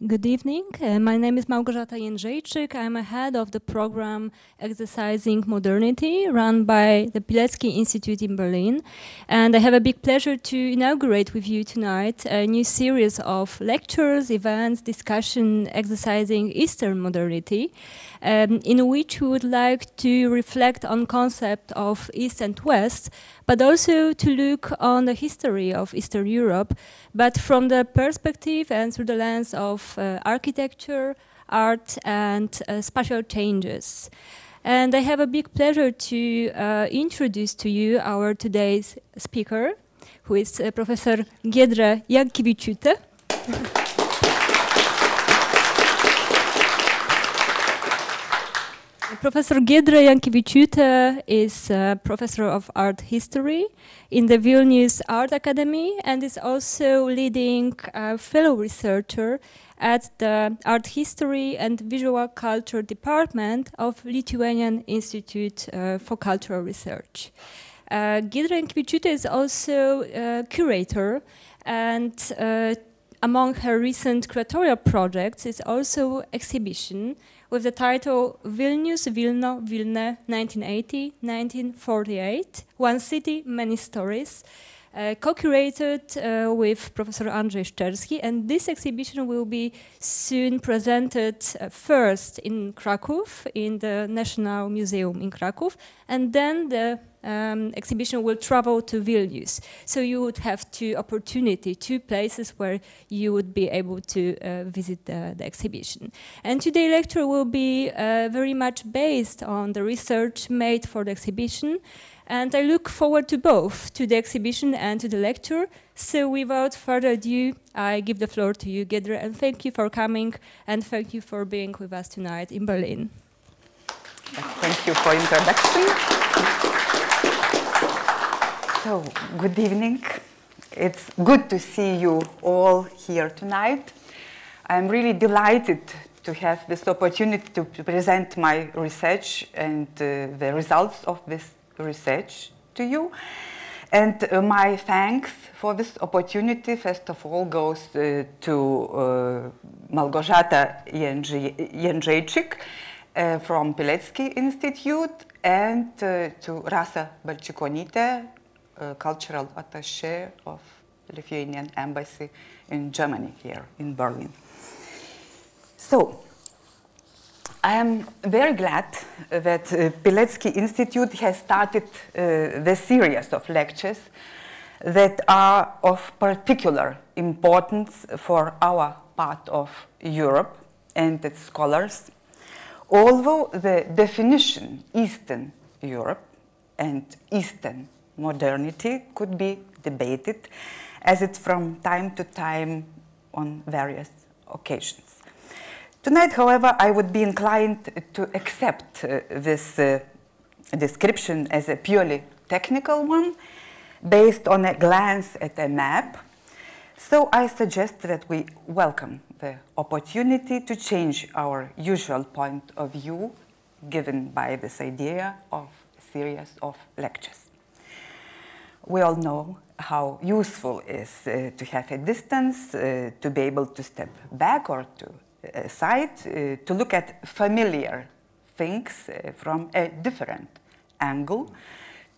Good evening. My name is Małgorzata Jędrzejczyk. I'm a head of the program Exercising Modernity, run by the Pilecki-Institut in Berlin. And I have a big pleasure to inaugurate with you tonight a new series of lectures, events, discussion, exercising Eastern modernity, in which we would like to reflect on concept of East and West, but also to look on the history of Eastern Europe, but from the perspective and through the lens of architecture, art, and spatial changes. And I have a big pleasure to introduce to you our today's speaker, who is Professor Giedrė Jankevičiūtė. Professor Giedrė Jankevičiūtė is a professor of art history in the Vilnius Art Academy and is also leading fellow researcher at the Art History and Visual Culture Department of Lithuanian Institute for Cultural Research. Giedrė Jankevičiūtė is also a curator, and among her recent curatorial projects is also exhibition with the title Vilnius, Wilno, Vilne, 1980-1948, One City, Many Stories, co-curated with Professor Andrzej Szczerski, and this exhibition will be soon presented first in Kraków, in the National Museum in Kraków, and then the exhibition will travel to Vilnius. So you would have two places where you would be able to visit the exhibition. And today's lecture will be very much based on the research made for the exhibition. And I look forward to both, to the exhibition and to the lecture. So without further ado, I give the floor to you, Giedrė, and thank you for coming, and thank you for being with us tonight in Berlin. Thank you for introduction. So, good evening. It's good to see you all here tonight. I'm really delighted to have this opportunity to present my research and the results of this research to you. And my thanks for this opportunity, first of all, goes to Małgorzata Jędrzejczyk from Pilecki-Institut and to Rasa Balčikonytė, cultural attaché of Lithuanian Embassy in Germany here in Berlin. So, I am very glad that Pilecki-Institut has started the series of lectures that are of particular importance for our part of Europe and its scholars, although the definition Eastern Europe and Eastern modernity could be debated, as it's from time to time on various occasions. Tonight, however, I would be inclined to accept this description as a purely technical one, based on a glance at a map. So I suggest that we welcome the opportunity to change our usual point of view given by this idea of a series of lectures. We all know how useful it is to have a distance, to be able to step back or to aside, to look at familiar things from a different angle,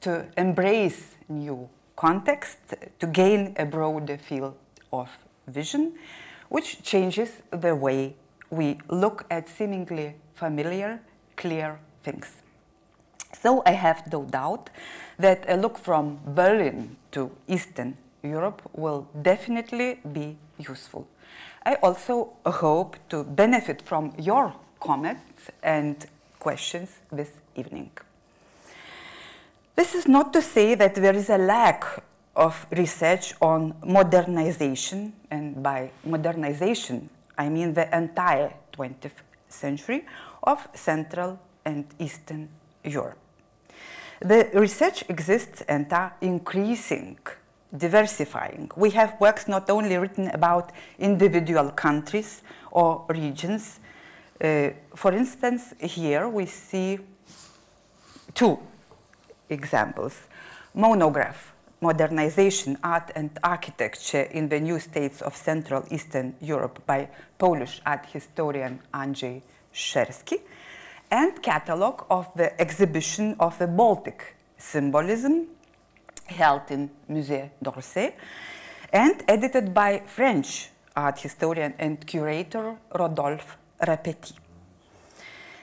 to embrace new context, to gain a broader field of vision, which changes the way we look at seemingly familiar, clear things. So I have no doubt that a look from Berlin to Eastern Europe will definitely be useful. I also hope to benefit from your comments and questions this evening. This is not to say that there is a lack of research on modernization, and by modernization I mean the entire 20th century of Central and Eastern Europe. The research exists and are increasing, diversifying. We have works not only written about individual countries or regions. For instance, here we see two examples. Monograph modernization, art and architecture in the new states of Central Eastern Europe by Polish art historian Andrzej Szczerski, and catalogue of the exhibition of the Baltic symbolism held in Musée d'Orsay and edited by French art historian and curator Rodolphe Rapetit.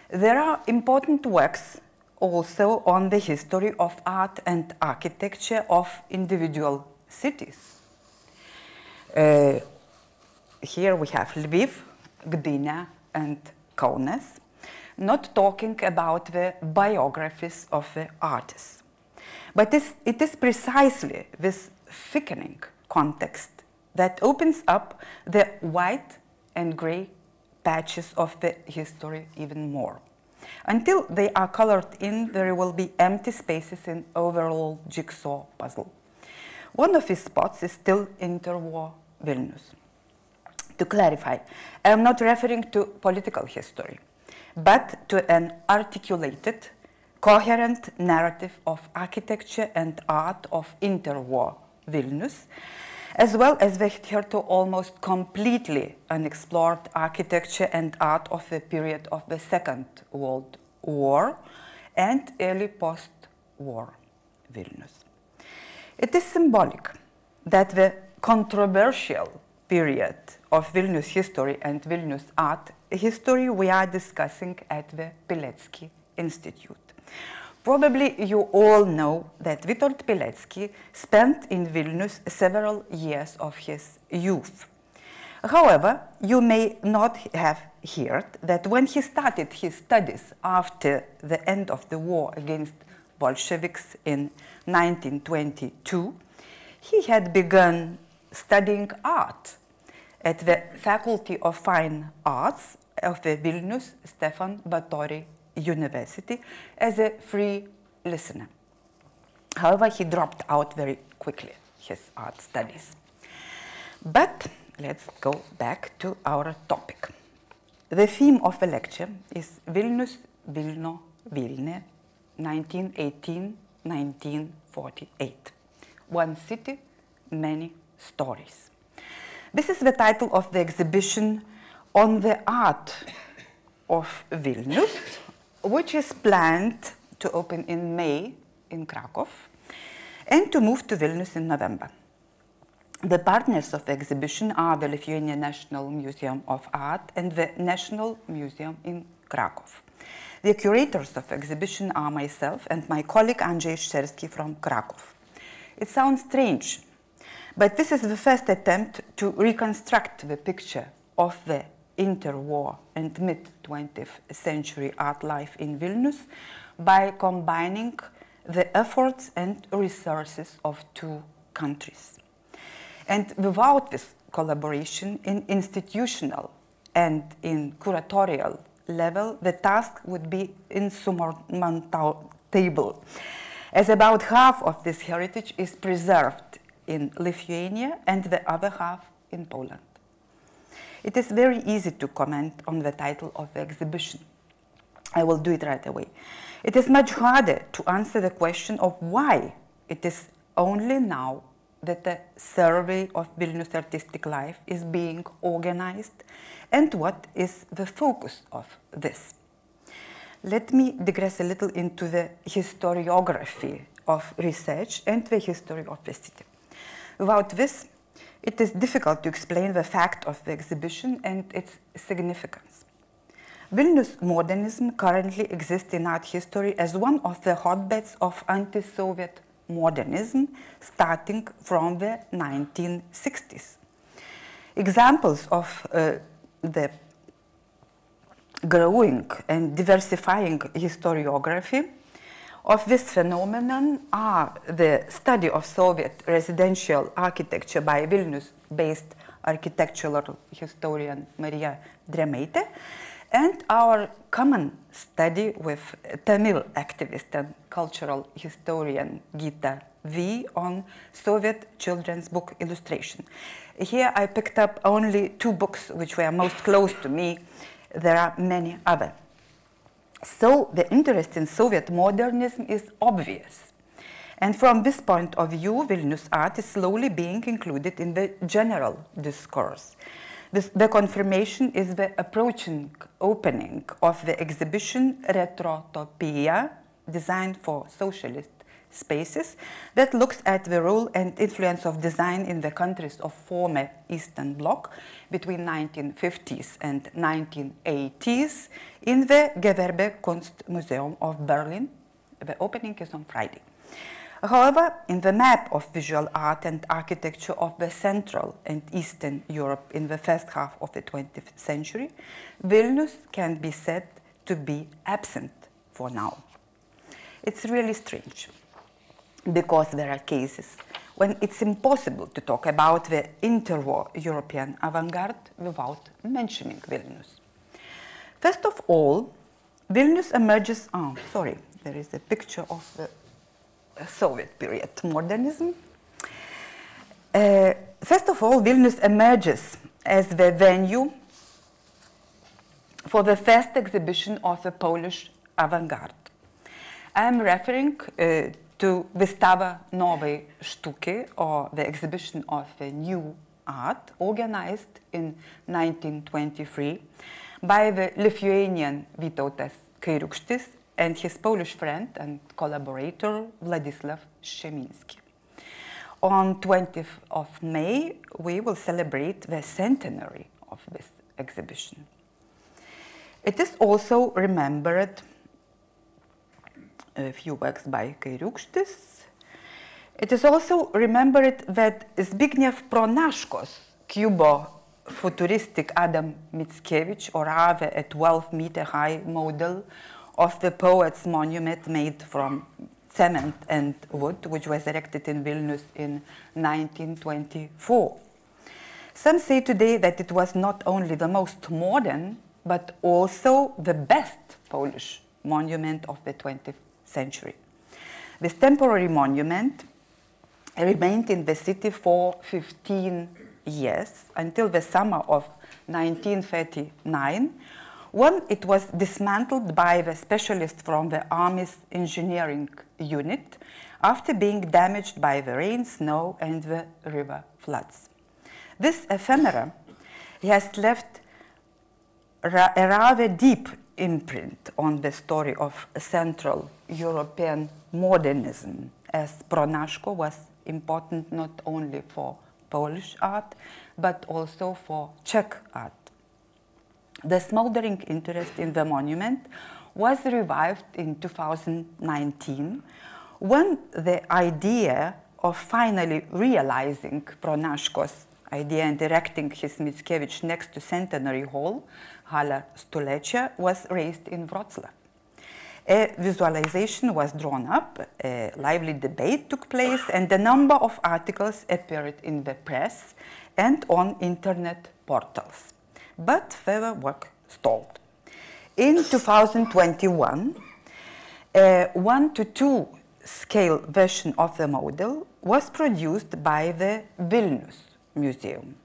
There are important works also on the history of art and architecture of individual cities. Here we have Lviv, Gdynia, and Kaunas, not talking about the biographies of the artists. But it is precisely this thickening context that opens up the white and gray patches of the history even more. Until they are colored in, there will be empty spaces in overall jigsaw puzzle. One of these spots is still interwar Vilnius. To clarify, I am not referring to political history, but to an articulated, coherent narrative of architecture and art of interwar Vilnius, as well as the hitherto almost completely unexplored architecture and art of the period of the Second World War and early post-war Vilnius. It is symbolic that the controversial period of Vilnius history and Vilnius art history we are discussing at the Pilecki-Institut. Probably you all know that Witold Pilecki spent in Vilnius several years of his youth. However, you may not have heard that when he started his studies after the end of the war against Bolsheviks in 1922, he had begun studying art at the Faculty of Fine Arts of the Vilnius Stefan Batory University as a free listener. However, he dropped out very quickly his art studies. But let's go back to our topic. The theme of the lecture is Vilnius, Vilno, Vilne, 1918-1948. One city, many stories. This is the title of the exhibition on the art of Vilnius, which is planned to open in May in Krakow and to move to Vilnius in November. The partners of the exhibition are the Lithuanian National Museum of Art and the National Museum in Krakow. The curators of the exhibition are myself and my colleague Andrzej Szczerski from Krakow. It sounds strange, but this is the first attempt to reconstruct the picture of the interwar and mid-20th century art life in Vilnius by combining the efforts and resources of two countries. And without this collaboration in institutional and in curatorial level, the task would be insurmountable, as about half of this heritage is preserved in Lithuania and the other half in Poland. It is very easy to comment on the title of the exhibition. I will do it right away. It is much harder to answer the question of why it is only now that a survey of Vilnius artistic life is being organized and what is the focus of this. Let me digress a little into the historiography of research and the history of the city. Without this, it is difficult to explain the fact of the exhibition and its significance. Vilnius modernism currently exists in art history as one of the hotbeds of anti-Soviet modernism starting from the 1960s. Examples of the growing and diversifying historiography of this phenomenon are the study of Soviet residential architecture by Vilnius-based architectural historian Maria Drėmaitė, and our common study with Tamil activist and cultural historian Giedrė V on Soviet children's book illustration. Here I picked up only two books which were most close to me. There are many others. So the interest in Soviet modernism is obvious. And from this point of view, Vilnius art is slowly being included in the general discourse. The confirmation is the approaching opening of the exhibition Retrotopia, designed for socialist spaces, that looks at the role and influence of design in the countries of former Eastern Bloc between 1950s and 1980s in the Gewerbekunstmuseum of Berlin. The opening is on Friday. However, in the map of visual art and architecture of the Central and Eastern Europe in the first half of the 20th century, Vilnius can be said to be absent for now. It's really strange, because there are cases when it's impossible to talk about the interwar European avant-garde without mentioning Vilnius. First of all, Vilnius emerges, there is a picture of the Soviet period modernism. First of all, Vilnius emerges as the venue for the first exhibition of the Polish avant-garde. I am referring to Wystawa Nowej Sztuki, or the exhibition of the new art, organized in 1923 by the Lithuanian Vytautas Kairiūkštis and his Polish friend and collaborator Władysław Szczemiński. On 20th of May, we will celebrate the centenary of this exhibition. It is also remembered a few works by Kairiūkštis. It is also remembered that Zbigniew Pronaszko's Cubo-futuristic Adam Mickiewicz, or rather a 12-meter-high model of the poet's monument made from cement and wood, which was erected in Vilnius in 1924. Some say today that it was not only the most modern, but also the best Polish monument of the 20th century. This temporary monument remained in the city for 15 years, until the summer of 1939, when it was dismantled by the specialists from the Army's engineering unit after being damaged by the rain, snow, and the river floods. This ephemera has left a rather deep imprint on the story of Central European modernism, as Pronaszko was important not only for Polish art, but also for Czech art. The smoldering interest in the monument was revived in 2019, when the idea of finally realizing Pronaszko's idea and erecting his Mickiewicz next to Centenary Hall, Hala Stulecia, was raised in Wrocław. A visualization was drawn up, a lively debate took place, and a number of articles appeared in the press and on internet portals. But further work stalled. In 2021, a 1:2 scale version of the model was produced by the Vilnius Museum.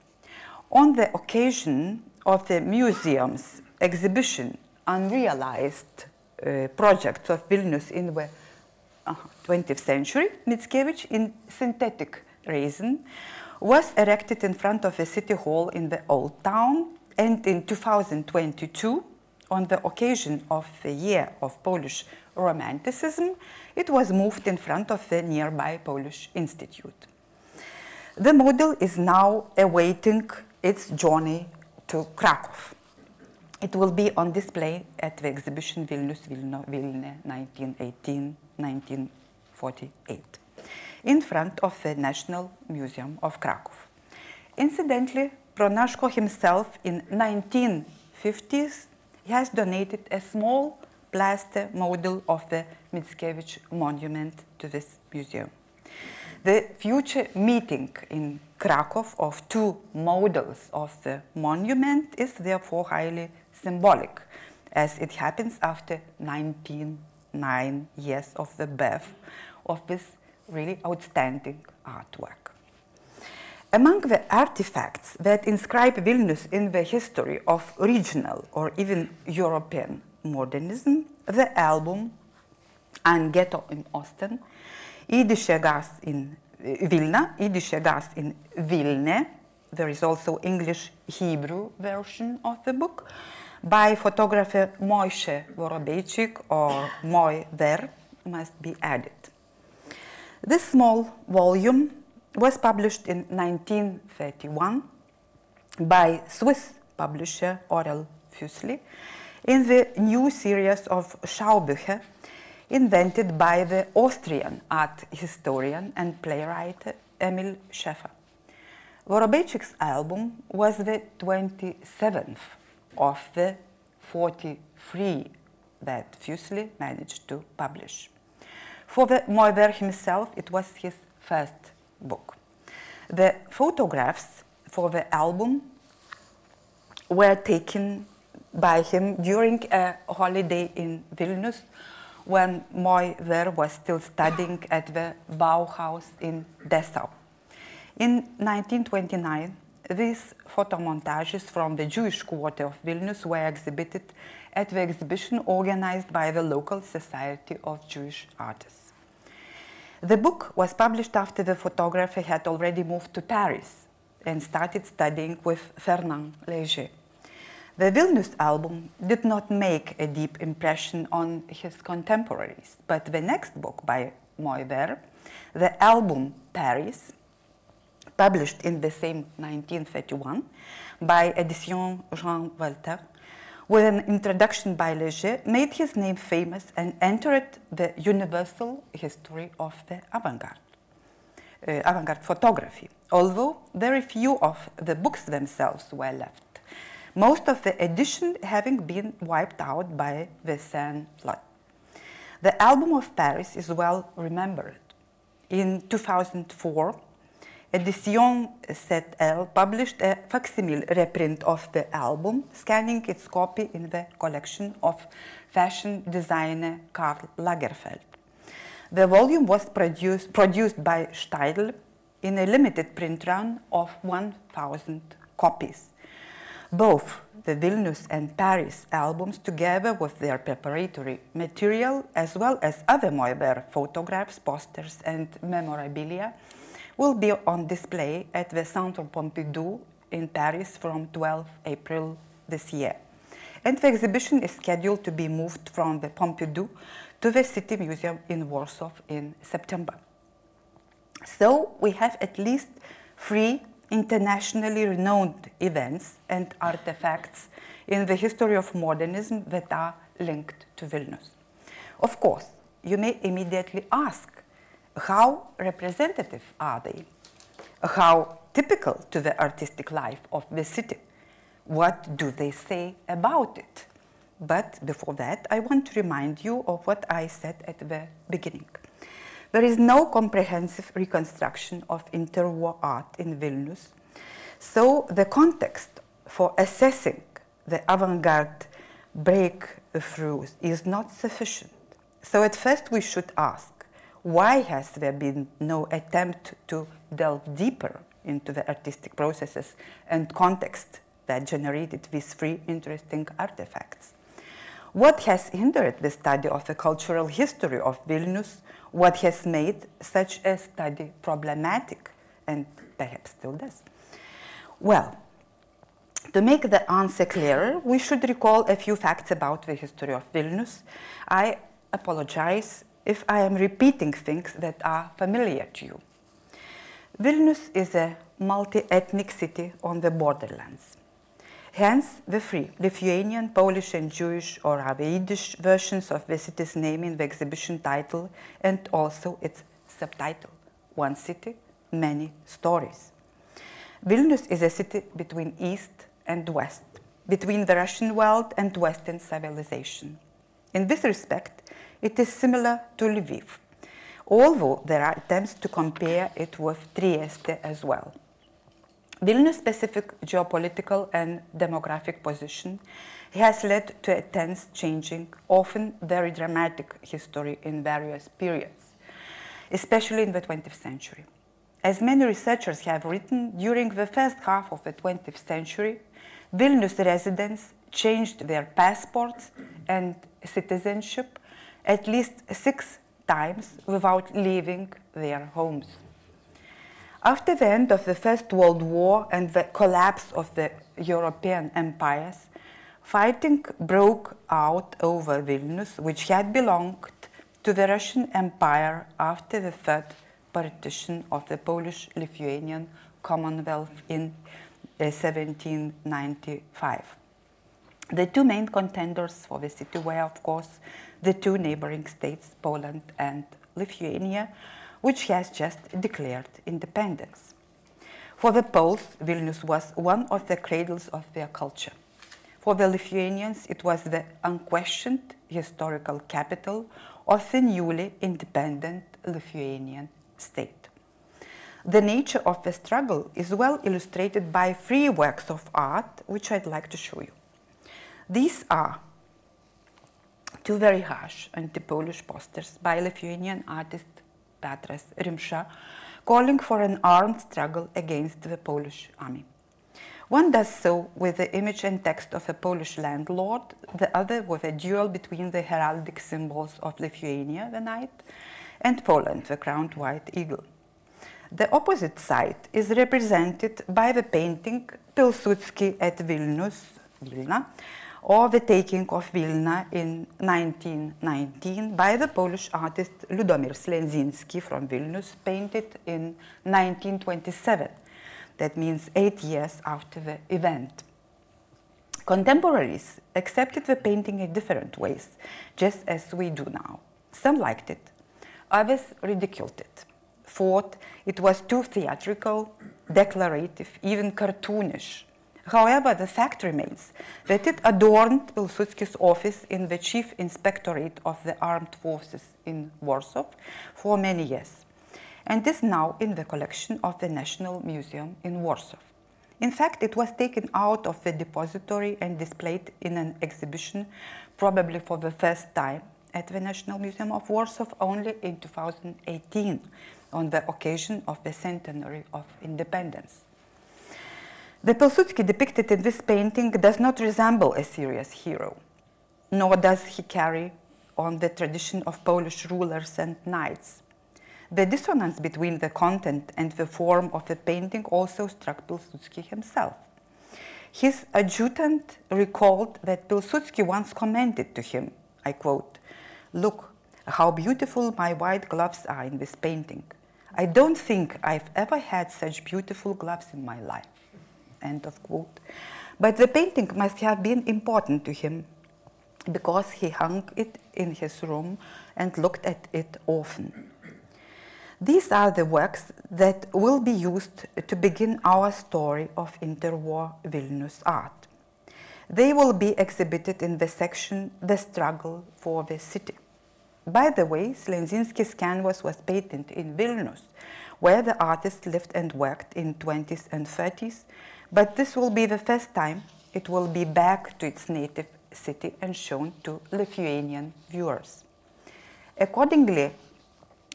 On the occasion of the museum's exhibition, Unrealized Projects of Vilnius in the 20th century, Mickiewicz in synthetic resin was erected in front of the city hall in the Old Town, and in 2022, on the occasion of the Year of Polish Romanticism, it was moved in front of the nearby Polish Institute. The model is now awaiting its journey to Krakow. It will be on display at the exhibition Vilnius, Vilne, 1918-1948, in front of the National Museum of Krakow. Incidentally, Pronaszko himself in 1950s has donated a small plaster model of the Mickiewicz monument to this museum. The future meeting in Krakow of two models of the monument is therefore highly symbolic, as it happens after 99 years of the birth of this really outstanding artwork. Among the artifacts that inscribe Vilnius in the history of regional or even European modernism, the album Ein Ghetto in Osten Įdišėgas in Vilna, Įdišėgas in Vilne. There is also English Hebrew version of the book by photographer Moshe Vorobeichik or Moy Ver must be added. This small volume was published in 1931 by Swiss publisher Orell Füssli in the new series of Schaubücher invented by the Austrian art historian and playwright Emil Schäfer. Vorobeichik's album was the 27th of the 43 that Füssli managed to publish. For the Moyver himself, it was his first book. The photographs for the album were taken by him during a holiday in Vilnius when Moyver was still studying at the Bauhaus in Dessau. In 1929, these photomontages from the Jewish quarter of Vilnius were exhibited at the exhibition organized by the local Society of Jewish Artists. The book was published after the photographer had already moved to Paris and started studying with Fernand Léger. The Vilnius album did not make a deep impression on his contemporaries, but the next book by Moyver, the album Paris, published in the same 1931 by Edition Jean Walter, with an introduction by Léger, made his name famous and entered the universal history of the avant-garde photography, although very few of the books themselves were left, most of the edition having been wiped out by the Seine flood. The album of Paris is well remembered. In 2004, Edition ZL published a facsimile reprint of the album, scanning its copy in the collection of fashion designer Karl Lagerfeld. The volume was produced by Steidl in a limited print run of 1,000 copies. Both the Vilnius and Paris albums, together with their preparatory material, as well as other Moyver photographs, posters, and memorabilia, will be on display at the Centre Pompidou in Paris from 12 April this year. And the exhibition is scheduled to be moved from the Pompidou to the City Museum in Warsaw in September. So we have at least 3 internationally renowned events and artifacts in the history of modernism that are linked to Vilnius. Of course, you may immediately ask, how representative are they? How typical to the artistic life of the city? What do they say about it? But before that, I want to remind you of what I said at the beginning. There is no comprehensive reconstruction of interwar art in Vilnius, so the context for assessing the avant-garde breakthroughs is not sufficient. So at first we should ask, why has there been no attempt to delve deeper into the artistic processes and context that generated these 3 interesting artifacts? What has hindered the study of the cultural history of Vilnius? What has made such a study problematic and perhaps still does? Well, to make the answer clearer, we should recall a few facts about the history of Vilnius. I apologize if I am repeating things that are familiar to you. Vilnius is a multi-ethnic city on the borderlands. Hence, the 3 Lithuanian, Polish, and Jewish or Yiddish versions of the city's name in the exhibition title and also its subtitle, One City, Many Stories. Vilnius is a city between East and West, between the Russian world and Western civilization. In this respect, it is similar to Lviv, although there are attempts to compare it with Trieste as well. Vilnius' specific geopolitical and demographic position has led to a tense, changing, often very dramatic history in various periods, especially in the 20th century. As many researchers have written, during the first half of the 20th century, Vilnius residents changed their passports and citizenship at least 6 times without leaving their homes. After the end of the First World War and the collapse of the European empires, fighting broke out over Vilnius, which had belonged to the Russian Empire after the third partition of the Polish-Lithuanian Commonwealth in 1795. The two main contenders for the city were, of course, the two neighboring states, Poland and Lithuania, which has just declared independence. For the Poles, Vilnius was one of the cradles of their culture. For the Lithuanians, it was the unquestioned historical capital of the newly independent Lithuanian state. The nature of the struggle is well illustrated by three works of art, which I'd like to show you. These are two very harsh anti-Polish posters by Lithuanian artist Petras Rimša, calling for an armed struggle against the Polish army. One does so with the image and text of a Polish landlord, the other with a duel between the heraldic symbols of Lithuania, the knight, and Poland, the crowned white eagle. The opposite side is represented by the painting Pilsudski at Vilnius, Vilna, or the taking of Vilna in 1919 by the Polish artist Ludomir Slędziński from Vilnius, painted in 1927. That means 8 years after the event. Contemporaries accepted the painting in different ways, just as we do now. Some liked it, others ridiculed it, thought it was too theatrical, declarative, even cartoonish. However, the fact remains that it adorned Pilsudski's office in the Chief Inspectorate of the Armed Forces in Warsaw for many years, and is now in the collection of the National Museum in Warsaw. In fact, it was taken out of the depository and displayed in an exhibition, probably for the first time, at the National Museum of Warsaw only in 2018, on the occasion of the centenary of independence. The Pilsudski depicted in this painting does not resemble a serious hero, nor does he carry on the tradition of Polish rulers and knights. The dissonance between the content and the form of the painting also struck Pilsudski himself. His adjutant recalled that Pilsudski once commented to him, I quote, "Look, how beautiful my white gloves are in this painting. I don't think I've ever had such beautiful gloves in my life." End of quote. But the painting must have been important to him because he hung it in his room and looked at it often. These are the works that will be used to begin our story of interwar Vilnius art. They will be exhibited in the section The Struggle for the City. By the way, Slędziński's canvas was painted in Vilnius, where the artist lived and worked in 20s and 30s, but this will be the first time it will be back to its native city and shown to Lithuanian viewers. Accordingly,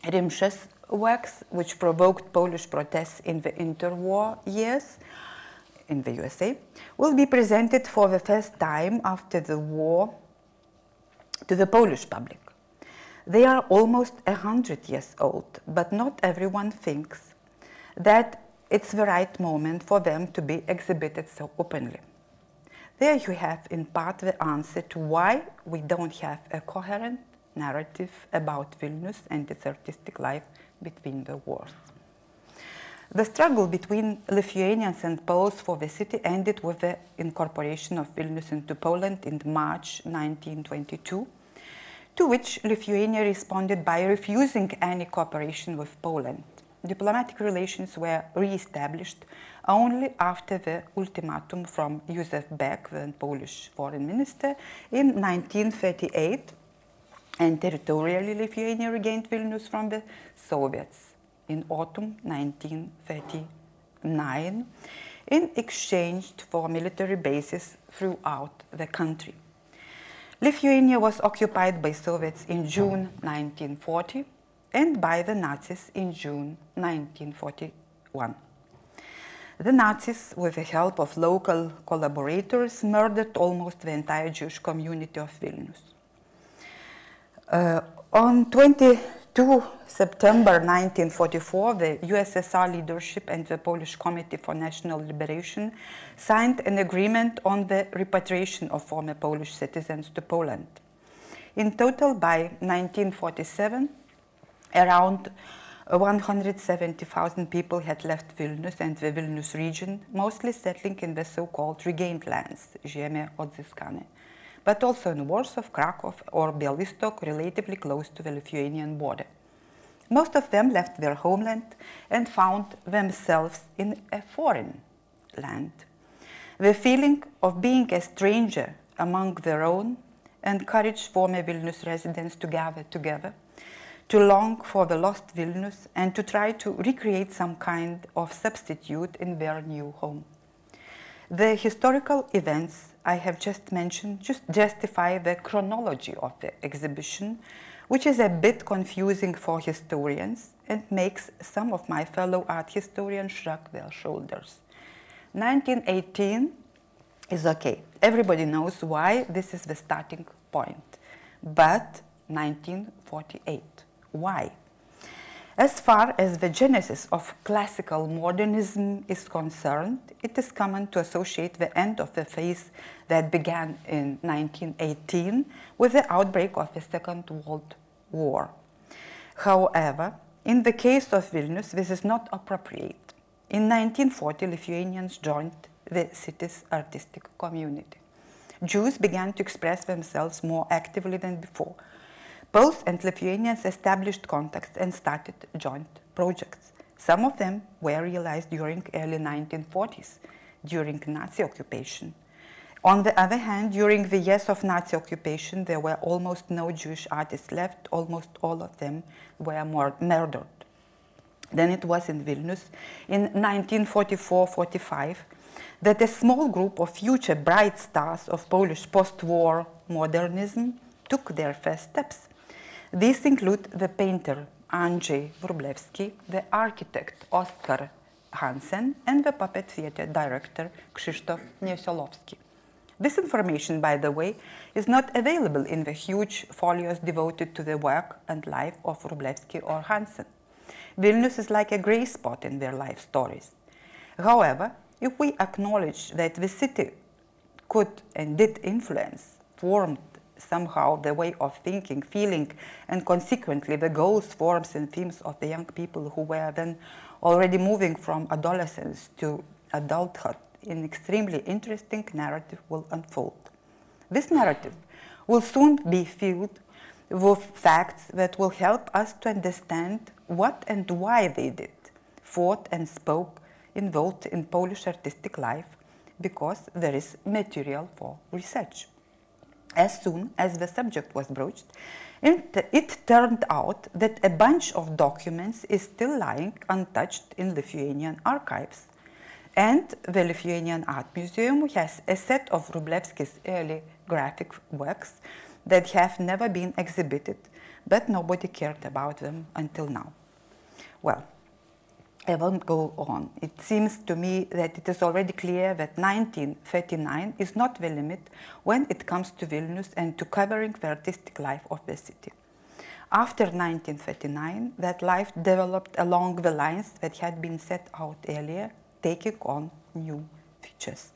Rimša's works, which provoked Polish protests in the interwar years in the USA, will be presented for the first time after the war to the Polish public. They are almost 100 years old, but not everyone thinks that it's the right moment for them to be exhibited so openly. There you have in part the answer to why we don't have a coherent narrative about Vilnius and its artistic life between the wars. The struggle between Lithuanians and Poles for the city ended with the incorporation of Vilnius into Poland in March 1922, to which Lithuania responded by refusing any cooperation with Poland. Diplomatic relations were re-established only after the ultimatum from Józef Beck, the Polish foreign minister, in 1938, and territorially Lithuania regained Vilnius from the Soviets in autumn 1939 in exchange for military bases throughout the country. Lithuania was occupied by Soviets in June 1940 and by the Nazis in June 1941. The Nazis, with the help of local collaborators, murdered almost the entire Jewish community of Vilnius. On 22 2 September 1944, the USSR leadership and the Polish Committee for National Liberation signed an agreement on the repatriation of former Polish citizens to Poland. In total, by 1947, around 170,000 people had left Vilnius and the Vilnius region, mostly settling in the so-called regained lands, Ziemie odzyskane, but also in Warsaw, Krakow, or Białystok, relatively close to the Lithuanian border. Most of them left their homeland and found themselves in a foreign land. The feeling of being a stranger among their own encouraged former Vilnius residents to gather together, to long for the lost Vilnius, and to try to recreate some kind of substitute in their new home. The historical events I have just mentioned just justify the chronology of the exhibition, which is a bit confusing for historians and makes some of my fellow art historians shrug their shoulders. 1918 is okay. Everybody knows why this is the starting point. But 1948, why? As far as the genesis of classical modernism is concerned, it is common to associate the end of the phase that began in 1918 with the outbreak of the Second World War. However, in the case of Vilnius, this is not appropriate. In 1940, Lithuanians joined the city's artistic community. Jews began to express themselves more actively than before. Poles and Lithuanians established contacts and started joint projects. Some of them were realized during early 1940s, during Nazi occupation. On the other hand, during the years of Nazi occupation, there were almost no Jewish artists left. Almost all of them were murdered. Then it was in Vilnius in 1944-45 that a small group of future bright stars of Polish post-war modernism took their first steps. These include the painter Andrzej Wróblewski, the architect Oskar Hansen, and the puppet theater director Krzysztof Niesiołowski. This information, by the way, is not available in the huge folios devoted to the work and life of Wróblewski or Hansen. Vilnius is like a gray spot in their life stories. However, if we acknowledge that the city could and did influence, formed somehow the way of thinking, feeling, and consequently the goals, forms, and themes of the young people who were then already moving from adolescence to adulthood, an extremely interesting narrative will unfold. This narrative will soon be filled with facts that will help us to understand what and why they did, thought and spoke, involved in Polish artistic life, because there is material for research. As soon as the subject was broached, it turned out that a bunch of documents is still lying untouched in Lithuanian archives. And the Lithuanian Art Museum has a set of Wróblewski's early graphic works that have never been exhibited, but nobody cared about them until now. Well, I won't go on. It seems to me that it is already clear that 1939 is not the limit when it comes to Vilnius and to covering the artistic life of the city. After 1939, that life developed along the lines that had been set out earlier, taking on new features.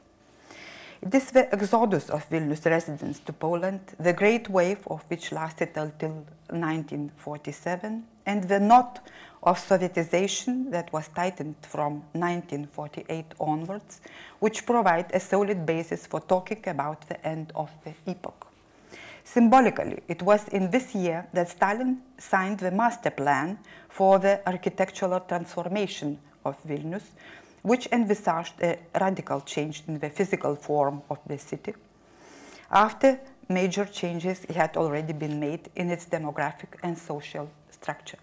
It is the exodus of Vilnius residents to Poland, the great wave of which lasted until 1947, and the knot of Sovietization that was tightened from 1948 onwards, which provide a solid basis for talking about the end of the epoch. Symbolically, it was in this year that Stalin signed the master plan for the architectural transformation of Vilnius, which envisaged a radical change in the physical form of the city, after major changes had already been made in its demographic and social structure.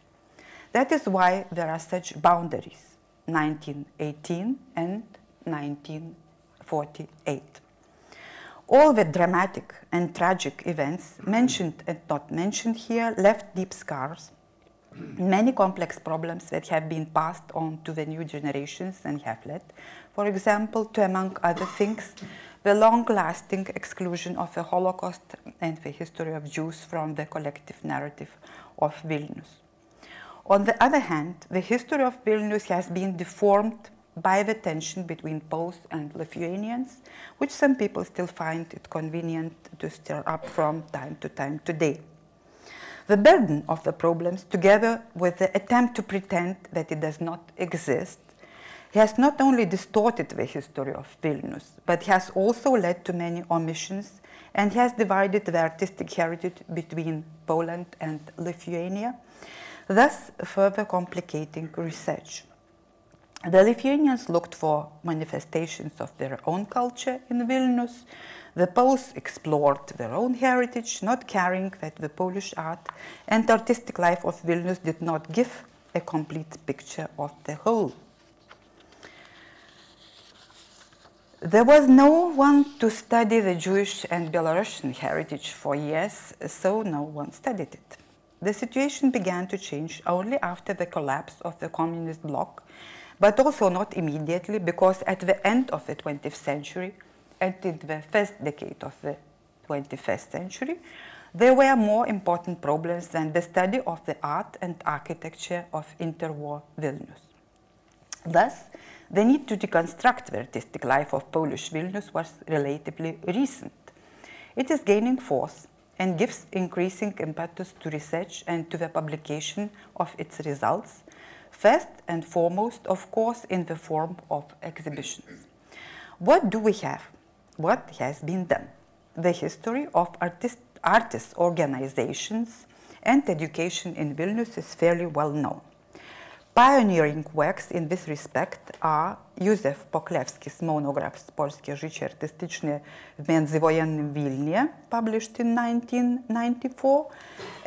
That is why there are such boundaries, 1918 and 1948. All the dramatic and tragic events mentioned and not mentioned here left deep scars, many complex problems that have been passed on to the new generations and have led, for example, to, among other things, the long-lasting exclusion of the Holocaust and the history of Jews from the collective narrative of Vilnius. On the other hand, the history of Vilnius has been deformed by the tension between Poles and Lithuanians, which some people still find it convenient to stir up from time to time today. The burden of the problems, together with the attempt to pretend that it does not exist, has not only distorted the history of Vilnius, but has also led to many omissions and has divided the artistic heritage between Poland and Lithuania, thus further complicating research. The Lithuanians looked for manifestations of their own culture in Vilnius. The Poles explored their own heritage, not caring that the Polish art and artistic life of Vilnius did not give a complete picture of the whole. There was no one to study the Jewish and Belarusian heritage for years, so no one studied it. The situation began to change only after the collapse of the communist bloc, but also not immediately, because at the end of the 20th century and in the first decade of the 21st century, there were more important problems than the study of the art and architecture of interwar Vilnius. Thus, the need to deconstruct the artistic life of Polish Vilnius was relatively recent. It is gaining force and gives increasing impetus to research and to the publication of its results, first and foremost, of course, in the form of exhibitions. What do we have? What has been done? The history of artist organizations and education in Vilnius is fairly well known. Pioneering works in this respect are Józef Poklewski's monographs Polskie życie artystyczne w międzywojennym Wilnie, published in 1994,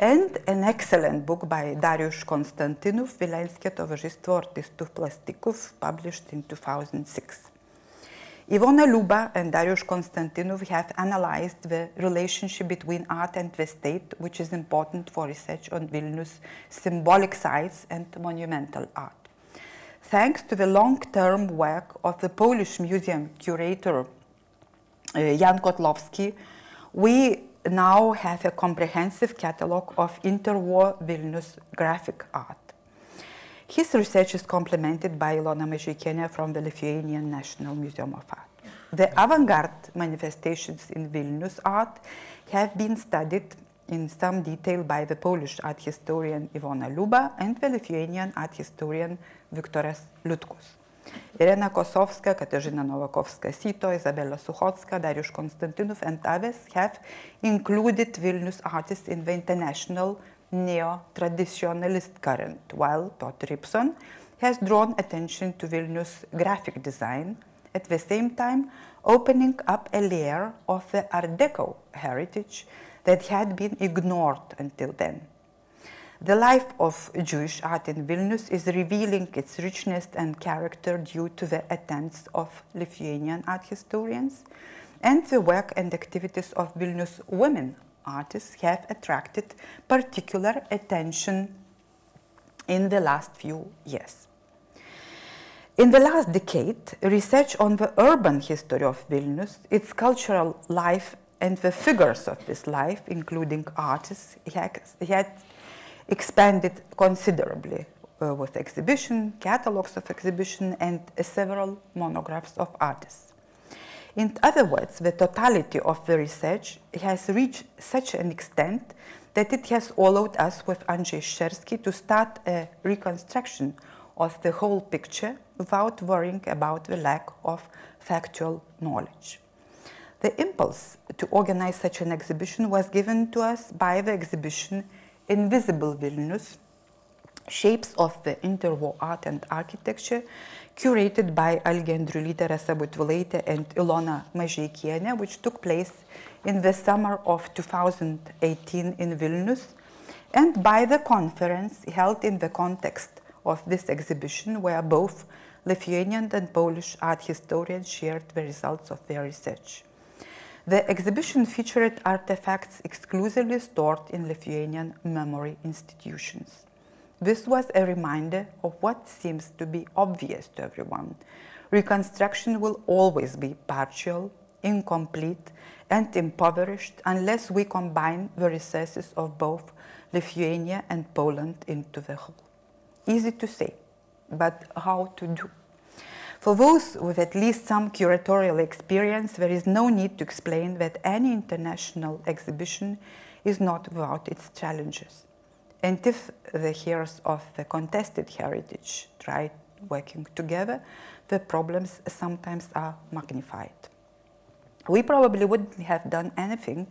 and an excellent book by Dariusz Konstantynów, Wileńskie Towarzystwo Artystów Plastyków, published in 2006. Iwona Luba and Dariusz Konstantynów have analyzed the relationship between art and the state, which is important for research on Vilnius' symbolic sites and monumental art. Thanks to the long-term work of the Polish museum curator Jan Kotlowski, we now have a comprehensive catalogue of interwar Vilnius graphic art. His research is complemented by Ilona Mažeikienė from the Lithuanian National Museum of Art. The avant-garde manifestations in Vilnius art have been studied in some detail by the Polish art historian Iwona Luba and the Lithuanian art historian Viktoras Liutkus. Irena Kosowska, Katarzyna Nowakowska-Sito, Izabela Suchocka, Dariusz Konstantynów, and others have included Vilnius artists in the international neo-traditionalist current, while Piotr Rybson has drawn attention to Vilnius graphic design, at the same time opening up a layer of the Art Deco heritage that had been ignored until then. The life of Jewish art in Vilnius is revealing its richness and character due to the attempts of Lithuanian art historians, and the work and activities of Vilnius women artists have attracted particular attention in the last few years. In the last decade, research on the urban history of Vilnius, its cultural life, and the figures of this life, including artists, had expanded considerably with exhibition, catalogues of exhibition, and several monographs of artists. In other words, the totality of the research has reached such an extent that it has allowed us with Andrzej Szczerski to start a reconstruction of the whole picture without worrying about the lack of factual knowledge. The impulse to organize such an exhibition was given to us by the exhibition Invisible Vilnius, Shapes of the Interwar Art and Architecture, curated by Algė Andriulytė, Rasa Butvilaitė, and Ilona Mažeikienė, which took place in the summer of 2018 in Vilnius, and by the conference held in the context of this exhibition, where both Lithuanian and Polish art historians shared the results of their research. The exhibition featured artifacts exclusively stored in Lithuanian memory institutions. This was a reminder of what seems to be obvious to everyone. Reconstruction will always be partial, incomplete, and impoverished unless we combine the resources of both Lithuania and Poland into the whole. easy to say, but how to do? For those with at least some curatorial experience, there is no need to explain that any international exhibition is not without its challenges. And if the heirs of the contested heritage try working together, the problems sometimes are magnified. We probably wouldn't have done anything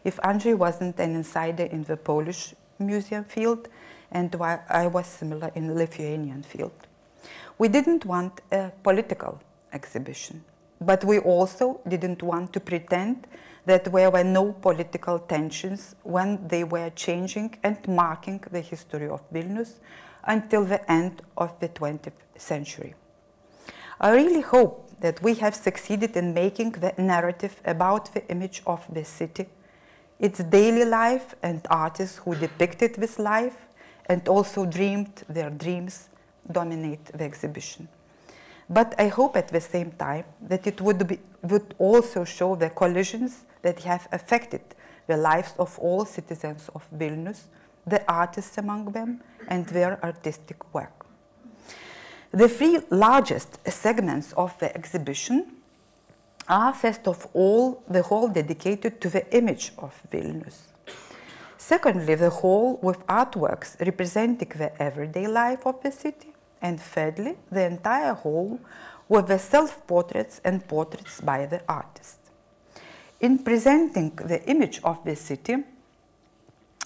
if Andrzej wasn't an insider in the Polish museum field and I was similar in the Lithuanian field. We didn't want a political exhibition, but we also didn't want to pretend that there were no political tensions when they were changing and marking the history of Vilnius until the end of the 20th century. I really hope that we have succeeded in making the narrative about the image of the city, its daily life and artists who depicted this life and also dreamed their dreams dominate the exhibition. But I hope at the same time that it would also show the collisions that have affected the lives of all citizens of Vilnius, the artists among them, and their artistic work. The three largest segments of the exhibition are, first of all, the hall dedicated to the image of Vilnius. Secondly, the hall with artworks representing the everyday life of the city. And thirdly, the entire hall with the self-portraits and portraits by the artist. In presenting the image of the city,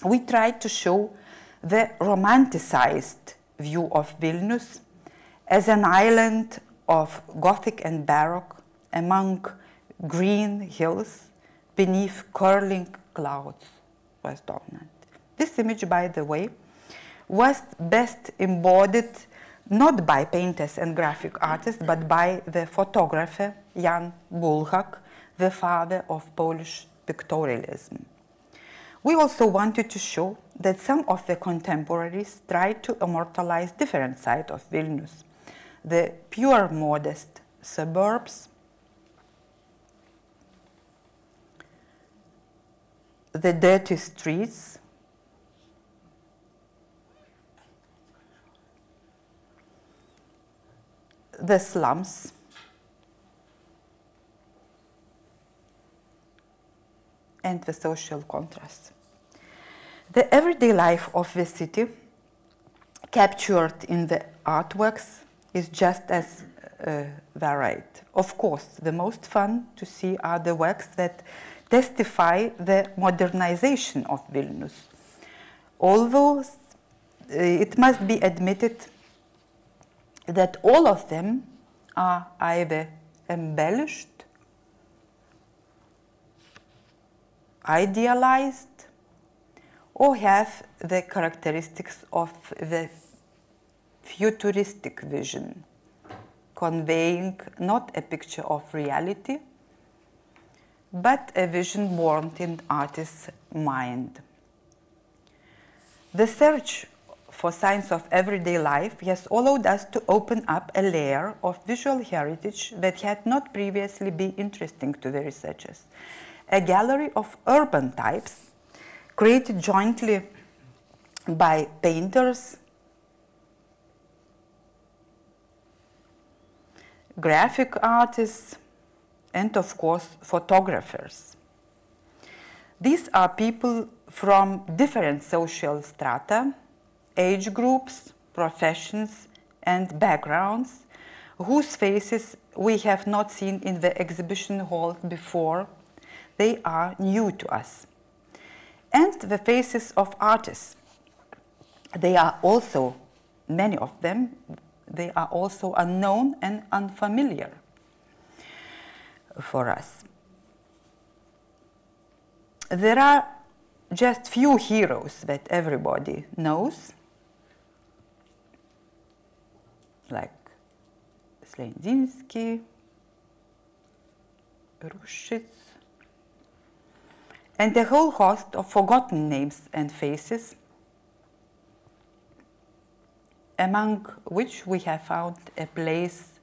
we tried to show the romanticized view of Vilnius as an island of Gothic and Baroque among green hills beneath curling clouds was dominant. This image, by the way, was best embodied not by painters and graphic artists, but by the photographer Jan Bulhak, the father of Polish pictorialism. We also wanted to show that some of the contemporaries tried to immortalize different sides of Vilnius, the pure modest suburbs, the dirty streets, the slums, and the social contrast. The everyday life of the city, captured in the artworks, is just as varied. Of course, the most fun to see are the works that testify the modernization of Vilnius. Although it must be admitted that all of them are either embellished, idealized, or have the characteristics of the futuristic vision, conveying not a picture of reality, but a vision born in artist's mind. The search for signs of everyday life has allowed us to open up a layer of visual heritage that had not previously been interesting to the researchers. A gallery of urban types created jointly by painters, graphic artists, and of course photographers. These are people from different social strata, age groups, professions, and backgrounds, whose faces we have not seen in the exhibition hall before. They are new to us. And the faces of artists. They are also, many of them, they are also unknown and unfamiliar for us. There are just few heroes that everybody knows, like Slendinsky, Rushitz, and a whole host of forgotten names and faces, among which we have found a place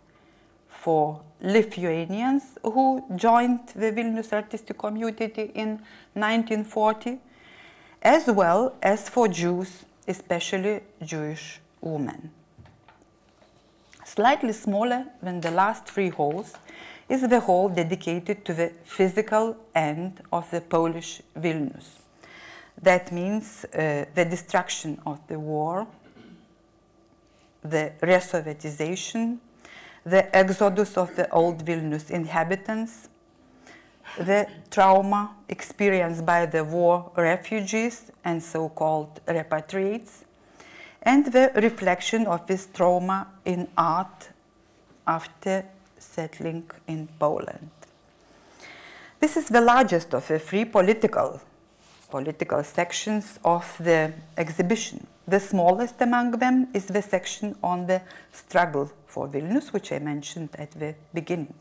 for Lithuanians who joined the Vilnius artistic community in 1940, as well as for Jews, especially Jewish woman. Slightly smaller than the last three halls is the hall dedicated to the physical end of the Polish Vilnius. That means the destruction of the war, the re-Sovietization, the exodus of the old Vilnius inhabitants, the trauma experienced by the war refugees and so-called repatriates, and the reflection of this trauma in art after settling in Poland. This is the largest of the three political sections of the exhibition. The smallest among them is the section on the struggle for Vilnius, which I mentioned at the beginning.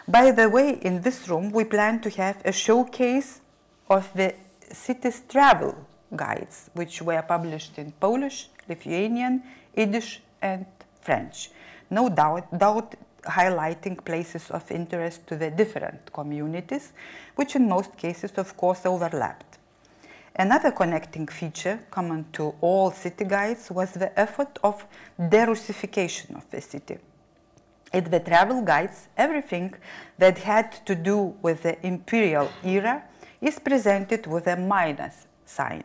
By the way, in this room we plan to have a showcase of the city's travel guides, which were published in Polish, Lithuanian, Yiddish and French, no doubt highlighting places of interest to the different communities, which in most cases of course overlapped. Another connecting feature common to all city guides was the effort of de-Russification of the city. In the travel guides, everything that had to do with the imperial era is presented with a minus sign.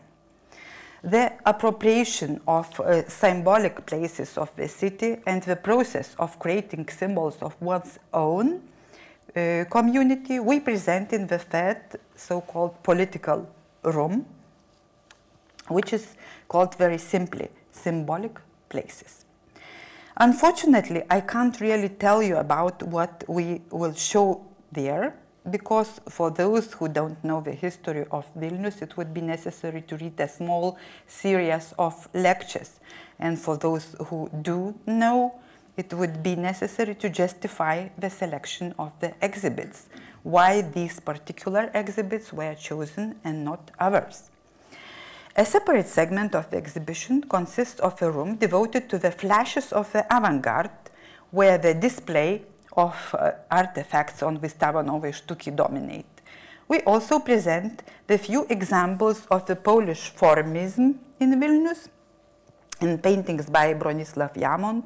The appropriation of symbolic places of the city and the process of creating symbols of one's own community we present in the third so-called political room, which is called very simply symbolic places. Unfortunately, I can't really tell you about what we will show there, because for those who don't know the history of Vilnius, it would be necessary to read a small series of lectures. And for those who do know, it would be necessary to justify the selection of the exhibits, why these particular exhibits were chosen and not others. A separate segment of the exhibition consists of a room devoted to the flashes of the avant-garde, where the display of artifacts on Wystawa Nowej Sztuki dominate. We also present the few examples of the Polish formism in Vilnius, in paintings by Bronisław Jamont,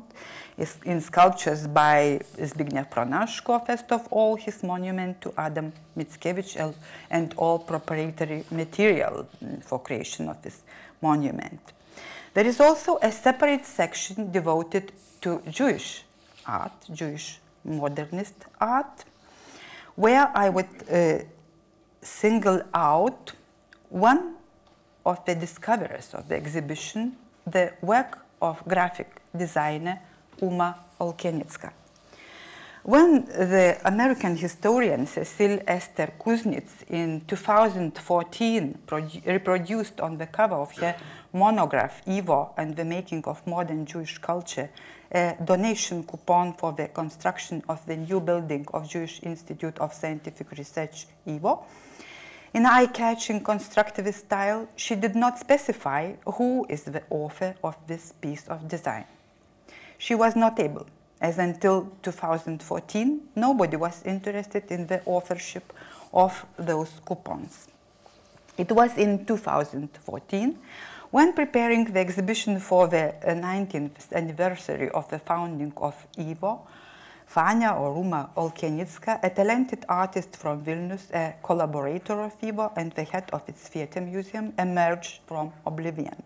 in sculptures by Zbigniew Pronaszko, first of all, his monument to Adam Mickiewicz, and all proprietary material for creation of this monument. There is also a separate section devoted to Jewish art, Jewish modernist art, where I would single out one of the discoverers of the exhibition, the work of graphic designer Uma Olkiennicka. When the American historian Cecil Esther Kuznets in 2014 reproduced on the cover of her monograph Iwo and the Making of Modern Jewish Culture a donation coupon for the construction of the new building of Jewish Institute of Scientific Research Iwo, in eye-catching constructivist style, she did not specify who is the author of this piece of design. She was not able, as until 2014, nobody was interested in the authorship of those coupons. It was in 2014, when preparing the exhibition for the 19th anniversary of the founding of Iwo, Vanya or Uma Olkiennicka, a talented artist from Vilnius, a collaborator of Iwo and the head of its theater museum, emerged from oblivion.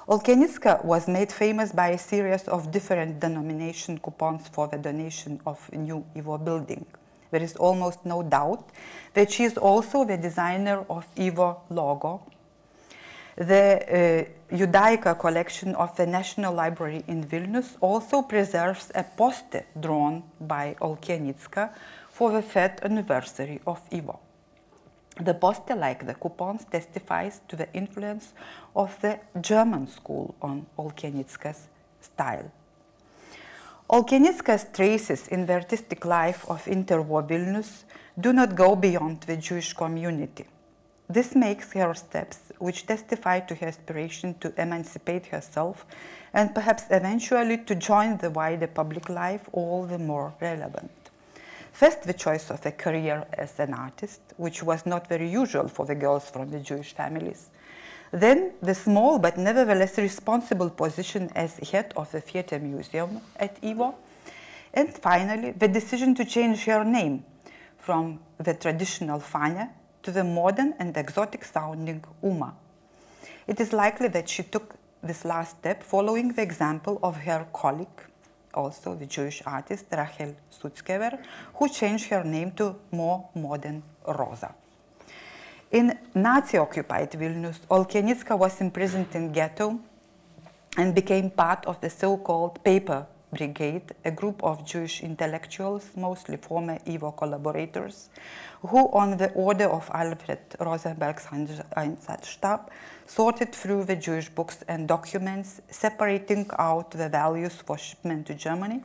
Olkiennicka was made famous by a series of different denomination coupons for the donation of a new Iwo building. There is almost no doubt that she is also the designer of Iwo logo. The Judaica collection of the National Library in Vilnius also preserves a poster drawn by Olkiennicka for the 3rd anniversary of Iwo. The poster, like the coupons, testifies to the influence of the German school on Olkiennicka's style. Olkiennicka's traces in the artistic life of interwar Vilnius do not go beyond the Jewish community. This makes her steps, which testify to her aspiration to emancipate herself and perhaps eventually to join the wider public life, all the more relevant. First, the choice of a career as an artist, which was not very usual for the girls from the Jewish families. Then the small but nevertheless responsible position as head of the theater museum at Ivo. And finally, the decision to change her name from the traditional Fanya to the modern and exotic sounding Uma. It is likely that she took this last step following the example of her colleague, also the Jewish artist Rachel Sutzkever, who changed her name to more modern Rosa. In Nazi-occupied Vilnius, Olkienitska was imprisoned in ghetto and became part of the so-called Paper Brigade, a group of Jewish intellectuals, mostly former Ivo collaborators, who, on the order of Alfred Rosenberg's Einsatzstab, sorted through the Jewish books and documents, separating out the values for shipment to Germany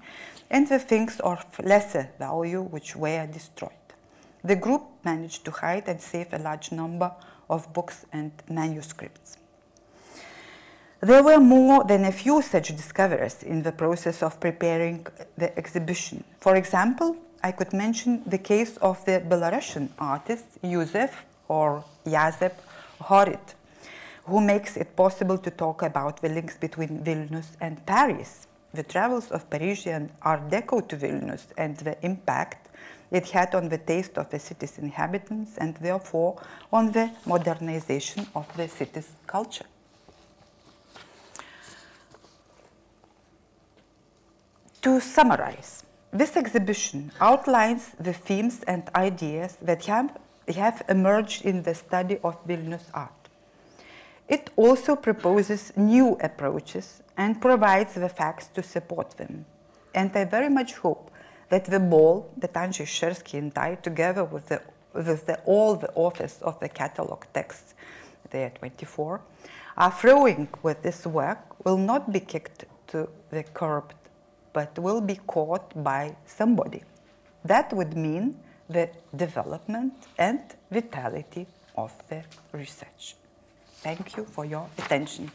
and the things of lesser value which were destroyed. The group managed to hide and save a large number of books and manuscripts. There were more than a few such discoveries in the process of preparing the exhibition. For example, I could mention the case of the Belarusian artist Yusef or Jazep Horit, who makes it possible to talk about the links between Vilnius and Paris, the travels of Parisian Art Deco to Vilnius and the impact it had on the taste of the city's inhabitants and therefore on the modernization of the city's culture. To summarize, this exhibition outlines the themes and ideas that have emerged in the study of Vilnius art. It also proposes new approaches and provides the facts to support them. And I very much hope that the ball that Andrzej Szczerski and I, together with all the authors of the catalog texts, there are 24, are throwing with this work will not be kicked to the curb, but will be caught by somebody. That would mean the development and vitality of the research. Thank you for your attention.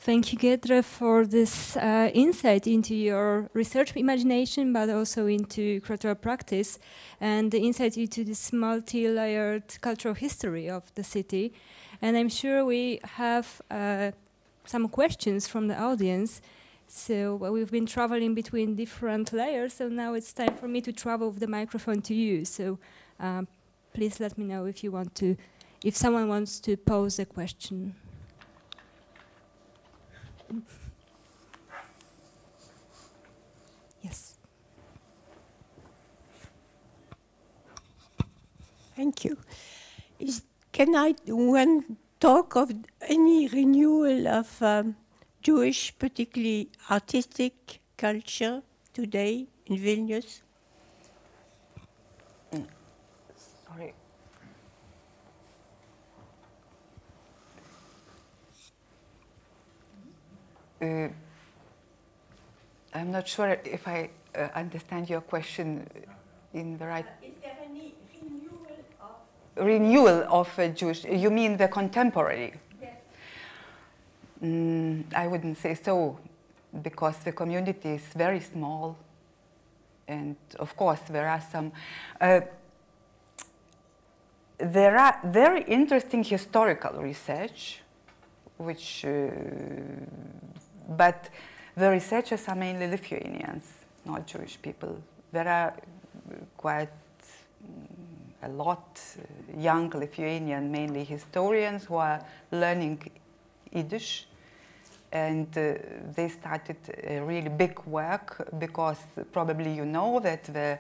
Thank you, Giedrė, for this insight into your research imagination, but also into cultural practice, and the insight into this multi-layered cultural history of the city. And I'm sure we have some questions from the audience. So we've been traveling between different layers, so now it's time for me to travel with the microphone to you. So please let me know if you want to, if someone wants to pose a question. Yes. Thank you. Can I talk of any renewal of Jewish, particularly artistic culture today in Vilnius? Sorry. I'm not sure if I understand your question in the right... Is there any renewal of Jewish, you mean the contemporary? Yes. I wouldn't say so, because the community is very small, and of course there are some there are very interesting historical research, which but the researchers are mainly Lithuanians, not Jewish people. There are quite a lot young Lithuanian, mainly historians, who are learning Yiddish, and they started a really big work, because probably you know that the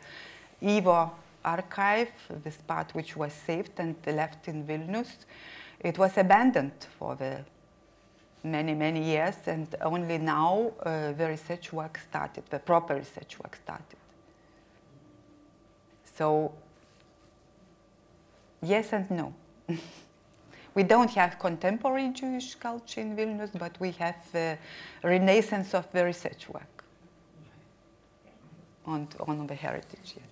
Ivo archive, this part which was saved and left in Vilnius, it was abandoned for the many years, and only now the research work started, the proper research work started. So, yes and no. We don't have contemporary Jewish culture in Vilnius, but we have the renaissance of the research work on the heritage. Yes.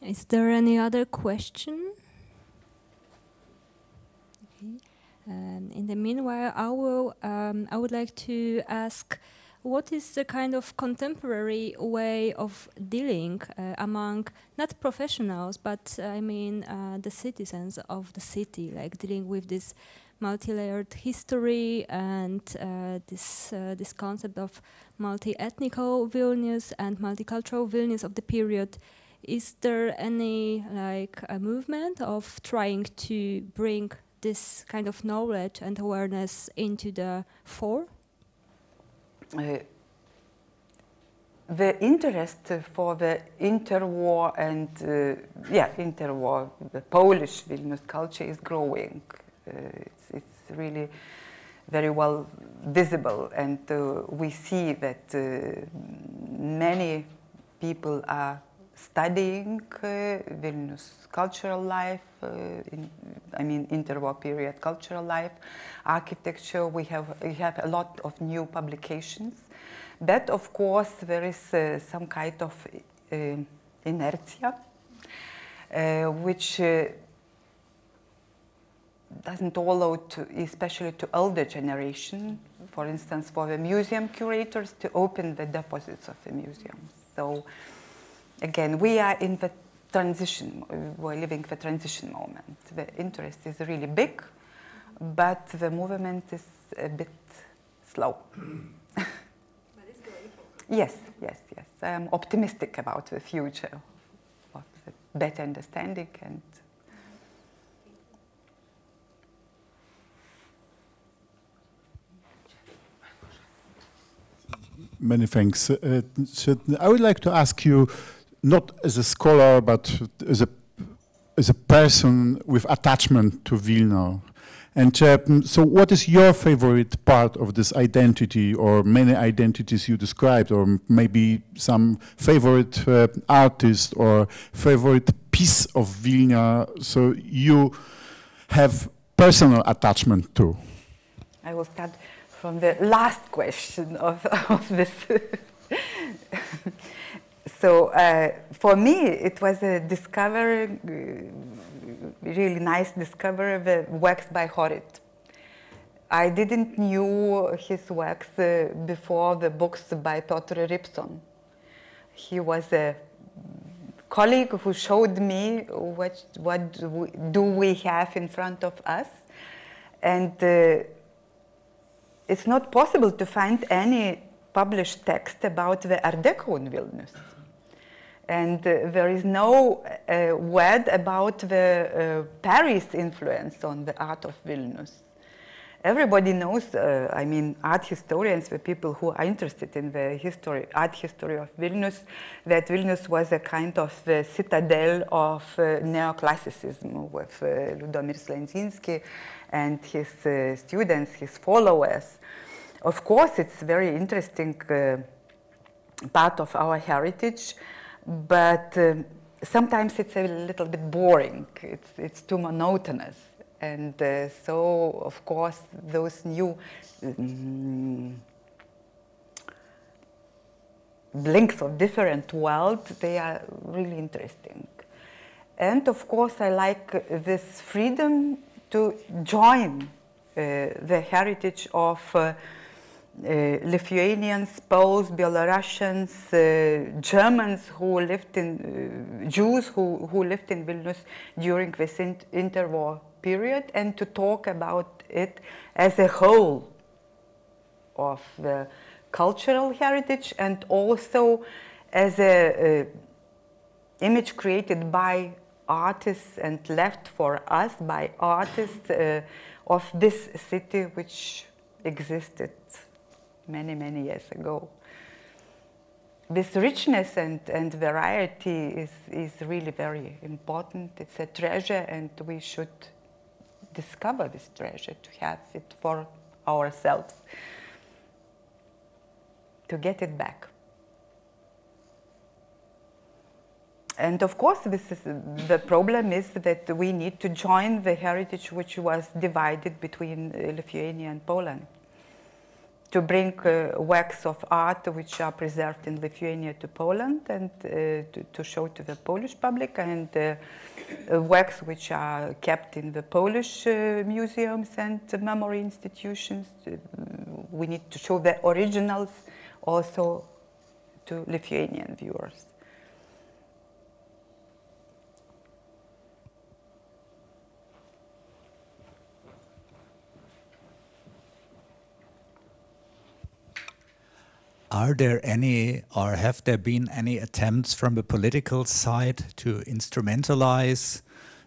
Is there any other question? Okay. In the meanwhile, I would like to ask, what is the kind of contemporary way of dealing among not professionals, but I mean the citizens of the city, like dealing with this multi-layered history and this concept of multi-ethnical Vilnius and multicultural Vilnius of the period? Is there any like a movement of trying to bring this kind of knowledge and awareness into the fore? The interest for the interwar and interwar, the Polish Vilnius culture is growing. It's really very well visible, and we see that many people are studying Vilnius cultural life, interwar period cultural life, architecture. We have a lot of new publications, but of course there is some kind of inertia, which doesn't allow, especially to older generation, for instance, for the museum curators to open the deposits of the museums. So again, we are in the transition, we're living the transition moment. The interest is really big, but the movement is a bit slow. But it's going forward. Yes. I am optimistic about the future of the better understanding and many thanks. I would like to ask you, not as a scholar, but as a person with attachment to Vilno. And so what is your favorite part of this identity, or many identities you described, or maybe some favorite artist or favorite piece of Vilna, so you have personal attachment to? I will start from the last question of this. So for me, it was a discovery, really nice discovery, the works by Horit. I didn't knew his works before the books by Piotr Rybson. He was a colleague who showed me what do we have in front of us, and it's not possible to find any published text about the Art Deco in Vilnius. And there is no word about the Paris influence on the art of Vilnius. Everybody knows, art historians, the people who are interested in the art history of Vilnius, that Vilnius was a kind of the citadel of neoclassicism with Ludomir Slenzinski and his students, his followers. Of course, it's a very interesting part of our heritage, but sometimes it's a little bit boring. It's too monotonous. And so, of course, those new blinks of different worlds, they are really interesting. And of course, I like this freedom to join the heritage of Lithuanians, Poles, Belarusians, Germans who lived in, Jews who lived in Vilnius during this interwar period, and to talk about it as a whole of the cultural heritage and also as a image created by artists and left for us by artists of this city which existed many, many years ago. This richness and variety is really very important. It's a treasure, and we should discover this treasure, to have it for ourselves, to get it back. And of course, the problem is that we need to join the heritage which was divided between Lithuania and Poland. to bring works of art which are preserved in Lithuania to Poland and to show to the Polish public, and works which are kept in the Polish museums and memory institutions. We need to show the originals also to Lithuanian viewers. Are there any, or have there been any attempts from the political side to instrumentalize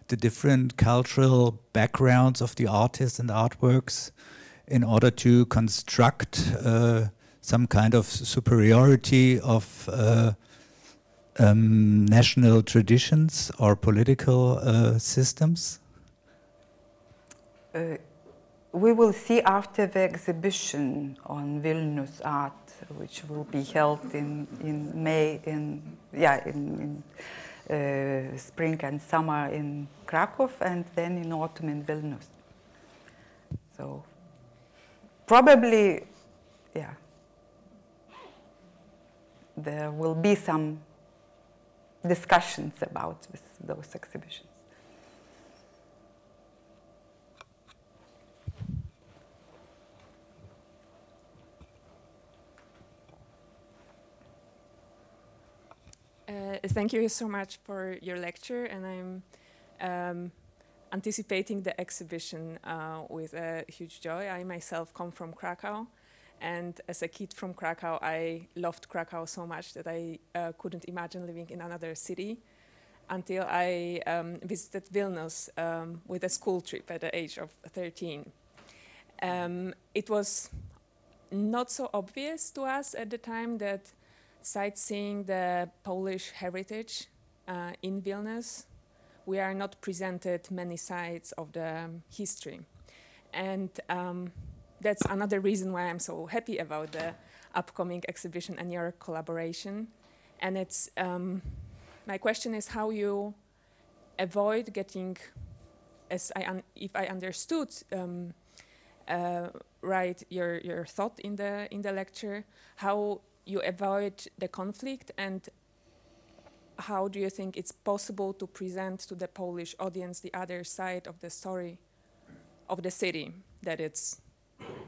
the different cultural backgrounds of the artists and artworks in order to construct some kind of superiority of national traditions or political systems? We will see after the exhibition on Vilnius art, which will be held in May, in spring and summer in Krakow, and then in autumn in Vilnius. So probably, yeah, there will be some discussions about those exhibitions. Thank you so much for your lecture, and I'm anticipating the exhibition with a huge joy. I myself come from Krakow, and as a kid from Krakow, I loved Krakow so much that I couldn't imagine living in another city until I visited Vilnius with a school trip at the age of 13. It was not so obvious to us at the time that sightseeing the Polish heritage in Vilnius, we are not presented many sides of the history. And that's another reason why I'm so happy about the upcoming exhibition and your collaboration. And it's, my question is how you avoid getting, if I understood right your thought in the lecture, how you avoid the conflict, and how do you think it's possible to present to the Polish audience the other side of the story of the city, that it's,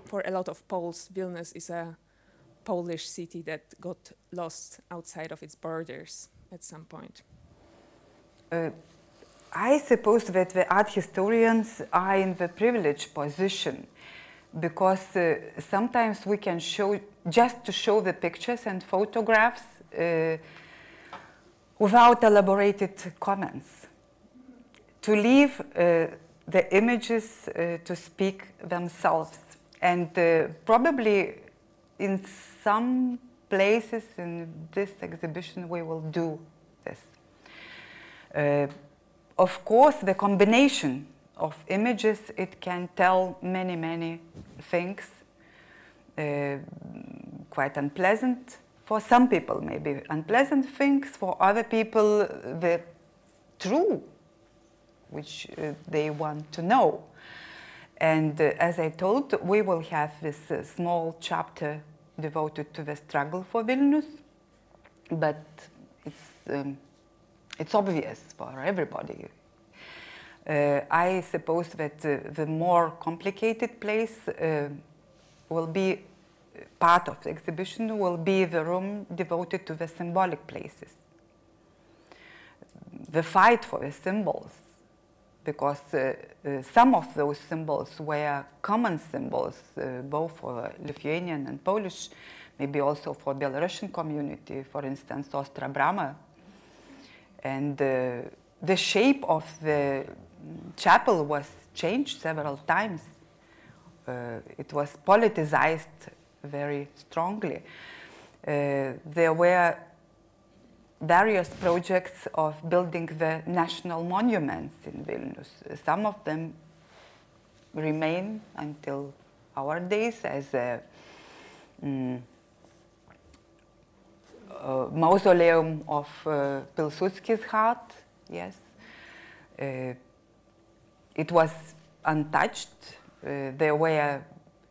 for a lot of Poles, Vilnius is a Polish city that got lost outside of its borders at some point? I suppose that the art historians are in the privileged position, because sometimes we can show, just to show the pictures and photographs without elaborated comments, to leave the images to speak themselves. And probably in some places in this exhibition we will do this. Of course, the combination of images, it can tell many, many things, quite unpleasant for some people, maybe unpleasant things, for other people the true, which they want to know. And as I told, we will have this small chapter devoted to the struggle for Vilnius, but it's obvious for everybody. I suppose that the more complicated place will be, part of the exhibition will be the room devoted to the symbolic places. The fight for the symbols, because some of those symbols were common symbols, both for Lithuanian and Polish, maybe also for Belarusian community, for instance, Ostra Brama. And the shape of the chapel was changed several times. It was politicized very strongly. There were various projects of building the national monuments in Vilnius. Some of them remain until our days as a mausoleum of Pilsudski's heart, yes. It was untouched. There were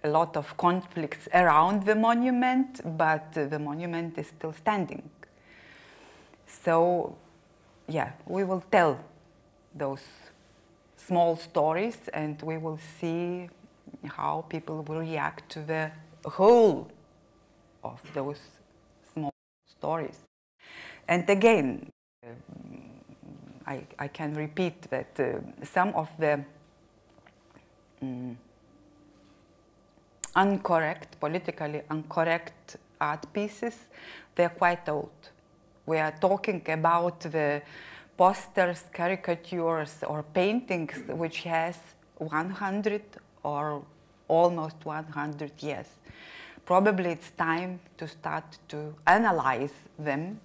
a lot of conflicts around the monument, but the monument is still standing. So, yeah, we will tell those small stories, and we will see how people will react to the whole of those small stories. And again, I can repeat that some of the politically incorrect art pieces, they're quite old. We are talking about the posters, caricatures, or paintings which has 100 or almost 100 years. Probably it's time to start to analyze them,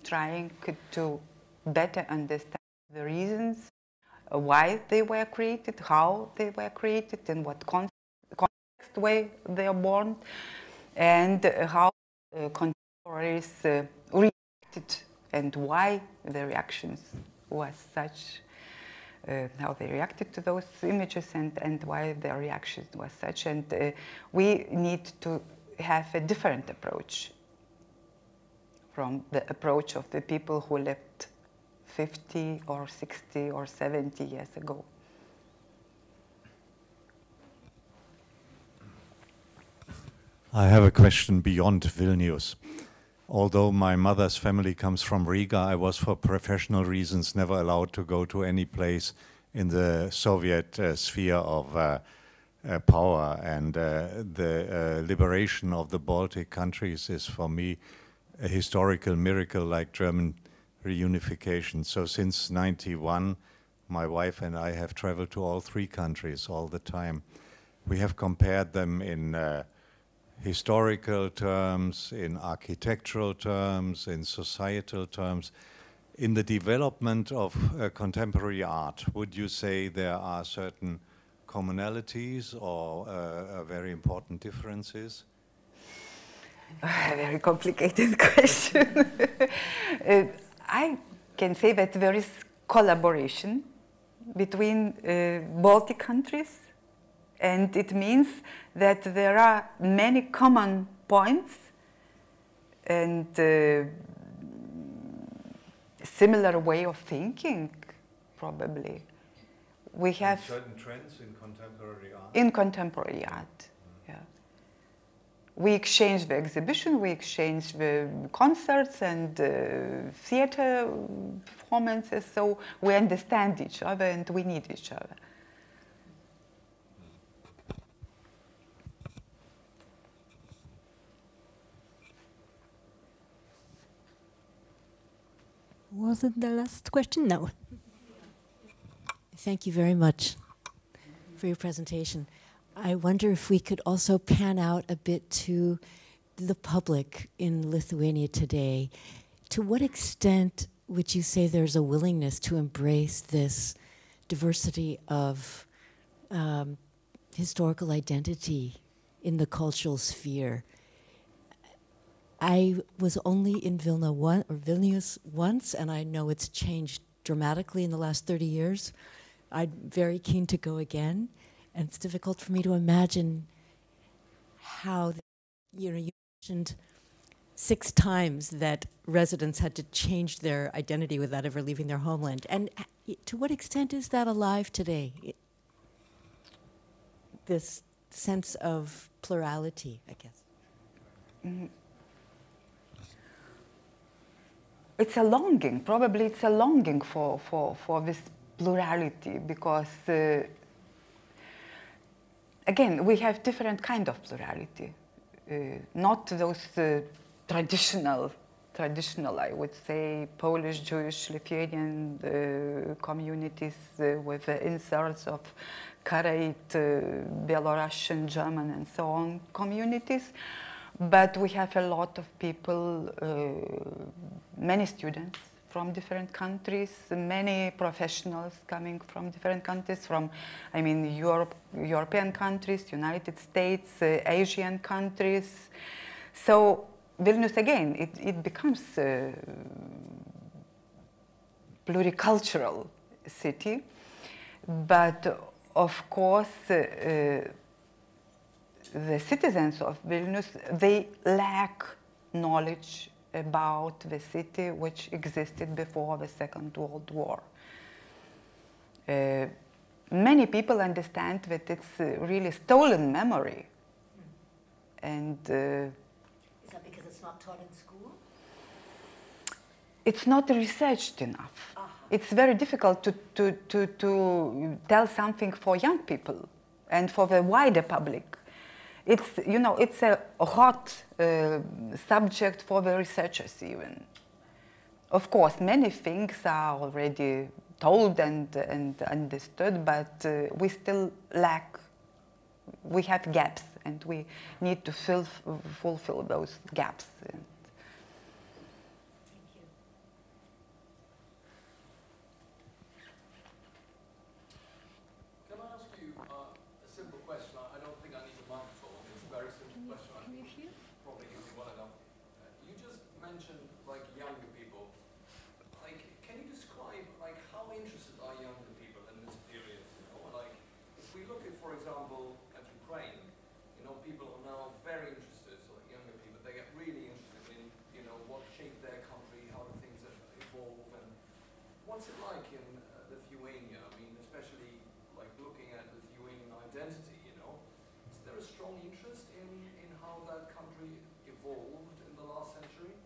trying to better understand the reasons why they were created, how they were created, in what context way they are born, and how contemporaries reacted and why the reactions was such, how they reacted to those images and why their reactions was such. And we need to have a different approach from the approach of the people who lived 50 or 60 or 70 years ago. I have a question beyond Vilnius. Although my mother's family comes from Riga, I was for professional reasons never allowed to go to any place in the Soviet sphere of power, and the liberation of the Baltic countries is for me a historical miracle, like German reunification. So since '91, my wife and I have traveled to all three countries all the time. We have compared them in historical terms, in architectural terms, in societal terms. In the development of contemporary art, would you say there are certain commonalities or very important differences? A very complicated question. I can say that there is collaboration between Baltic countries, and it means that there are many common points and similar way of thinking, probably. We have certain trends in contemporary art. In contemporary art, yeah. We exchange the exhibition, we exchange the concerts and theater performances, so we understand each other and we need each other. Was it the last question? No. Thank you very much for your presentation. I wonder if we could also pan out a bit to the public in Lithuania today. To what extent would you say there's a willingness to embrace this diversity of historical identity in the cultural sphere? I was only in Vilnius once, and I know it's changed dramatically in the last 30 years. I'm very keen to go again, and it's difficult for me to imagine how, you mentioned 6 times that residents had to change their identity without ever leaving their homeland. And to what extent is that alive today? This sense of plurality, I guess. Mm-hmm. It's a longing, probably it's a longing for this plurality, because again, we have different kind of plurality. Not those traditional, I would say, Polish, Jewish, Lithuanian communities with the inserts of Karaite, Belarusian, German, and so on communities. But we have a lot of people, many students from different countries, many professionals coming from different countries, from, I mean, European countries, United States, Asian countries. So Vilnius, again, it becomes a pluricultural city. But of course, the citizens of Vilnius, they lack knowledge about the city which existed before the Second World War. Many people understand that it's really stolen memory. And is that because it's not taught in school? It's not researched enough. It's very difficult to tell something for young people and for the wider public. It's, you know, it's a hot subject for the researchers even. Of course, many things are already told and understood, but we still lack, we have gaps, and we need to fulfill those gaps. What's it like in Lithuania? I mean, especially like looking at Lithuanian identity, you know? Is there a strong interest in how that country evolved in the last century?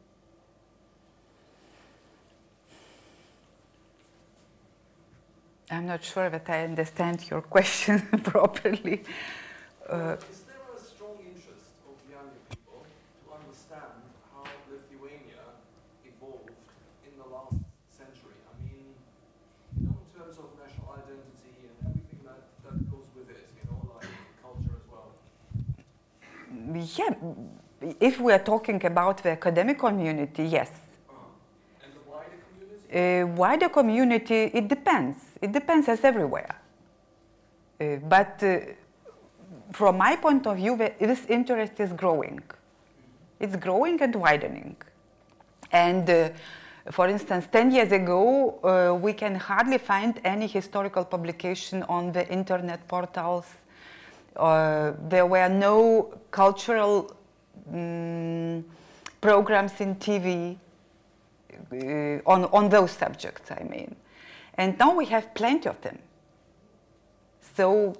I'm not sure that I understand your question properly. Is there a strong interest of younger people to understand how Lithuania evolved in the last century? I mean, you know, in terms of national identity and everything that goes with it, you know, like culture as well. Yeah, if we are talking about the academic community, yes. And the wider community? Wider community, it depends. It depends as everywhere. But from my point of view, this interest is growing. It's growing and widening. And for instance, 10 years ago, we can hardly find any historical publication on the internet portals. There were no cultural programs in TV on those subjects, I mean. And now we have plenty of them. So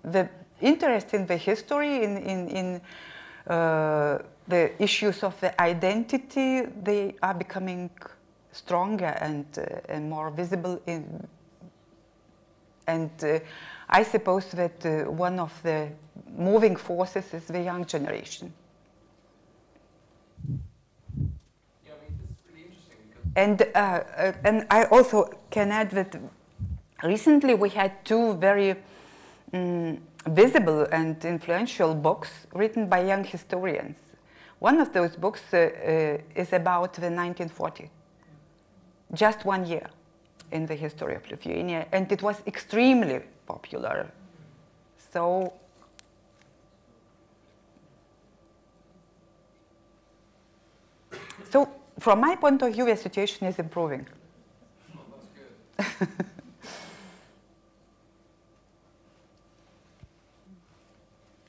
the interest in the history, in the issues of the identity, they are becoming stronger and more visible. And I suppose that one of the moving forces is the young generation. Yeah, I mean, this is really interesting because And I also can add that recently we had two very visible and influential books written by young historians. One of those books is about the 1940s, just 1 year in the history of Lithuania, and it was extremely popular. So from my point of view, the situation is improving. oh, that's good.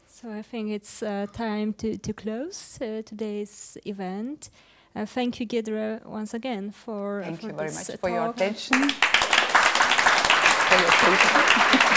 So I think it's time to close today's event. Thank you, Giedrė, once again for Thank you very much this for your talk. attention, for your patience.